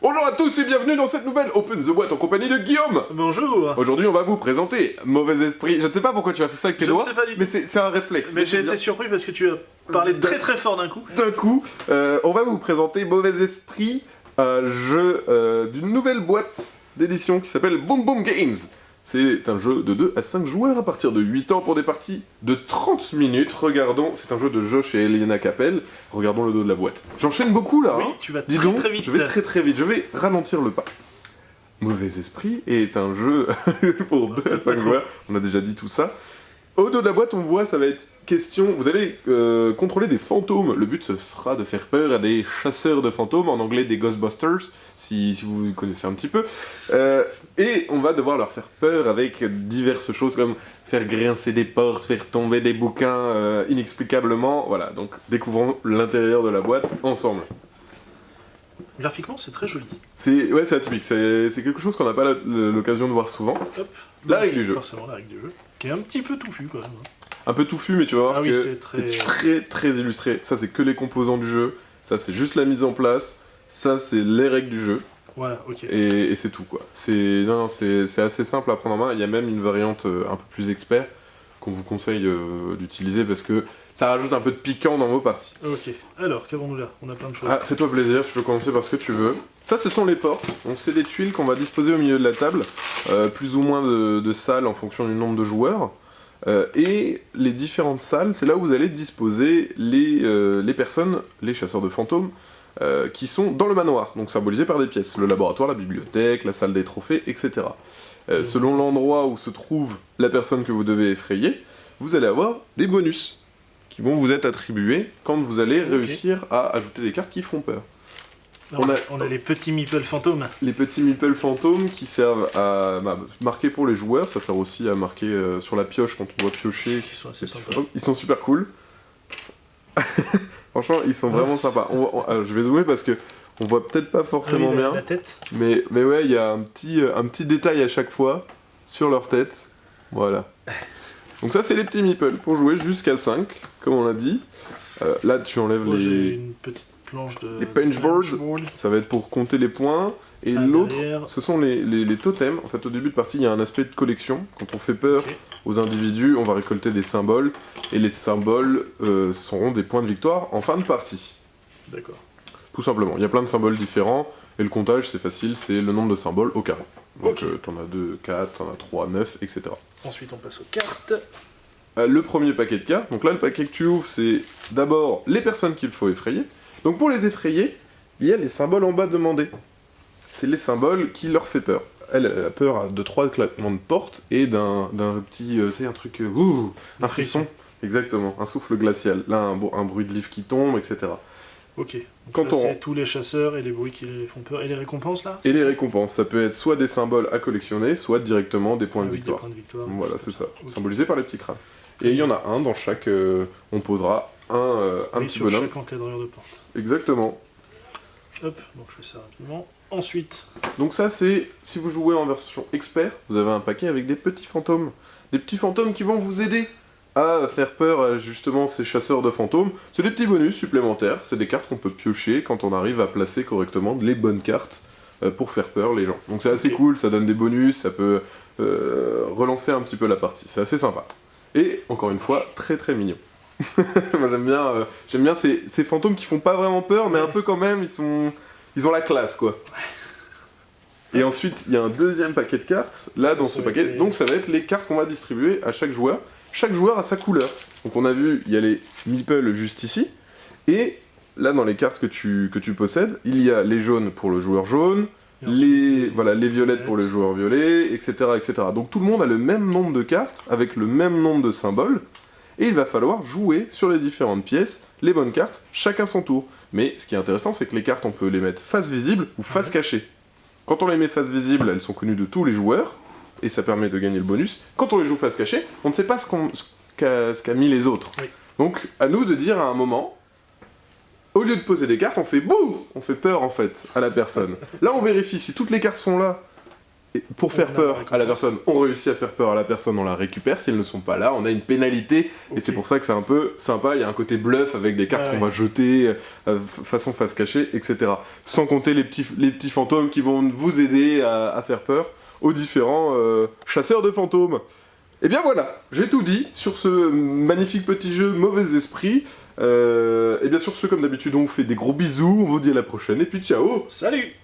Bonjour à tous et bienvenue dans cette nouvelle Open the Boîte en compagnie de Guillaume. Bonjour. Aujourd'hui on va vous présenter Mauvais Esprit. Je ne sais pas pourquoi tu as fait ça avec tes doigts, Je ne sais pas du tout. mais c'est un réflexe. Mais j'ai été surpris parce que tu as parlé très très fort d'un coup. On va vous présenter Mauvais Esprit, un jeu d'une nouvelle boîte d'édition qui s'appelle Boom Boom Games. C'est un jeu de 2 à 5 joueurs à partir de 8 ans pour des parties de 30 minutes. Regardons, c'est un jeu de Josh et Elena Capel. Regardons le dos de la boîte. J'enchaîne beaucoup là. Oui, hein. tu vas Dis très donc, très vite. Je vais très vite. Je vais ralentir le pas. Mauvais Esprit est un jeu pour 2 à 5 joueurs. On a déjà dit tout ça. Au dos de la boîte, on voit, ça va être question... Vous allez contrôler des fantômes. Le but, ce sera de faire peur à des chasseurs de fantômes, en anglais des Ghostbusters, si vous connaissez un petit peu. Et on va devoir leur faire peur avec diverses choses, comme faire grincer des portes, faire tomber des bouquins inexplicablement. Voilà, donc découvrons l'intérieur de la boîte ensemble. Graphiquement, c'est très joli. Ouais, c'est atypique. C'est quelque chose qu'on n'a pas l'occasion de voir souvent. Hop. La règle du jeu. Forcément, la règle du jeu. Qui est un petit peu touffu quand même. Un peu touffu, mais tu vas voir Ah oui, que c'est très illustré. Ça, c'est que les composants du jeu. Ça, c'est juste la mise en place. Ça, c'est les règles du jeu. Voilà, ok. Et c'est tout, quoi. Non, c'est assez simple à prendre en main. Il y a même une variante un peu plus expert qu'on vous conseille d'utiliser parce que ça rajoute un peu de piquant dans vos parties. Ok. Alors, qu'avons-nous là? On a plein de choses. Ah, fais-toi plaisir, tu peux commencer par ce que tu veux. Ça, ce sont les portes. Donc, c'est des tuiles qu'on va disposer au milieu de la table. Plus ou moins de salles en fonction du nombre de joueurs. Et les différentes salles, c'est là où vous allez disposer les personnes, les chasseurs de fantômes, qui sont dans le manoir, donc symbolisés par des pièces. Le laboratoire, la bibliothèque, la salle des trophées, etc. Selon l'endroit où se trouve la personne que vous devez effrayer, vous allez avoir des bonus qui vont vous être attribués quand vous allez réussir à ajouter des cartes qui font peur. Alors, on a les petits meeple fantômes. Les petits meeple fantômes qui servent à marquer pour les joueurs, ça sert aussi à marquer sur la pioche quand on doit piocher. Qui sont assez sympas. Ils sont super cool. Franchement, ils sont vraiment sympas. Alors, je vais zoomer parce que on voit peut-être pas forcément bien. La tête. Mais ouais, il y a un petit détail à chaque fois sur leur tête. Voilà. Donc ça, c'est les petits meeples pour jouer jusqu'à 5, comme on l'a dit. Là, tu enlèves J'ai une petite planche de... les punchboards. Ça va être pour compter les points. Et l'autre, ce sont les totems. En fait, au début de partie, il y a un aspect de collection. Quand on fait peur aux individus, on va récolter des symboles. Et les symboles seront des points de victoire en fin de partie. D'accord. Tout simplement. Il y a plein de symboles différents. Et le comptage, c'est facile, c'est le nombre de symboles au carré. Donc t'en as 2, 4, t'en as 3, 9, etc. Ensuite, on passe aux cartes. Le premier paquet de cartes. Donc là, le paquet que tu ouvres, c'est d'abord les personnes qu'il faut effrayer. Donc pour les effrayer, il y a les symboles en bas demandés. C'est les symboles qui leur fait peur. Elle a peur de 3 claquements de porte et d'un petit, tu sais, un truc, un frisson. Exactement, un souffle glacial. Là, un bruit de livre qui tombe, etc. Ok. Donc là, c'est tous les chasseurs et les bruits qui les font peur. Et les récompenses, là? Et les récompenses, ça peut être soit des symboles à collectionner, soit directement des points de victoire. Des points de victoire. Voilà, c'est ça. Symbolisé par les petits crânes. Et il y en a un dans chaque... on posera un petit sur bonhomme. Chaque encadreur de porte. Exactement. Hop, donc je fais ça rapidement. Ensuite... Donc ça, c'est... Si vous jouez en version expert, vous avez un paquet avec des petits fantômes. Des petits fantômes qui vont vous aider à faire peur à justement ces chasseurs de fantômes. C'est des petits bonus supplémentaires. C'est des cartes qu'on peut piocher quand on arrive à placer correctement les bonnes cartes pour faire peur les gens. Donc c'est assez cool, ça donne des bonus, ça peut relancer un petit peu la partie. C'est assez sympa. Et, encore une fois, très très mignon. Moi j'aime bien ces fantômes qui font pas vraiment peur, mais un peu quand même, ils ont la classe, quoi. Et ensuite, il y a un deuxième paquet de cartes, là, dans ce paquet. Donc ça va être les cartes qu'on va distribuer à chaque joueur. Chaque joueur a sa couleur. Donc on a vu, il y a les meeples juste ici. Et là, dans les cartes que tu possèdes, il y a les jaunes pour le joueur jaune, les violettes pour le joueur violet, etc., etc. Donc tout le monde a le même nombre de cartes, avec le même nombre de symboles, et il va falloir jouer sur les différentes pièces, les bonnes cartes, chacun son tour. Mais ce qui est intéressant, c'est que les cartes, on peut les mettre face visible ou face cachée. Quand on les met face visible, elles sont connues de tous les joueurs, et ça permet de gagner le bonus. Quand on les joue face cachée, on ne sait pas ce qu'a mis les autres. Oui. Donc, à nous de dire à un moment... Au lieu de poser des cartes, on fait bouh! On fait peur en fait à la personne. Là, on vérifie si toutes les cartes sont là pour faire peur à la personne, on réussit à faire peur à la personne, on la récupère. S'ils ne sont pas là, on a une pénalité. Et c'est pour ça que c'est un peu sympa. Il y a un côté bluff avec des cartes qu'on va jeter, façon face cachée, etc. Sans compter les petits fantômes qui vont vous aider à faire peur aux différents chasseurs de fantômes. Et bien voilà, j'ai tout dit sur ce magnifique petit jeu Mauvais Esprit. Et bien sur ce, comme d'habitude, on vous fait des gros bisous, on vous dit à la prochaine, et puis ciao! Salut!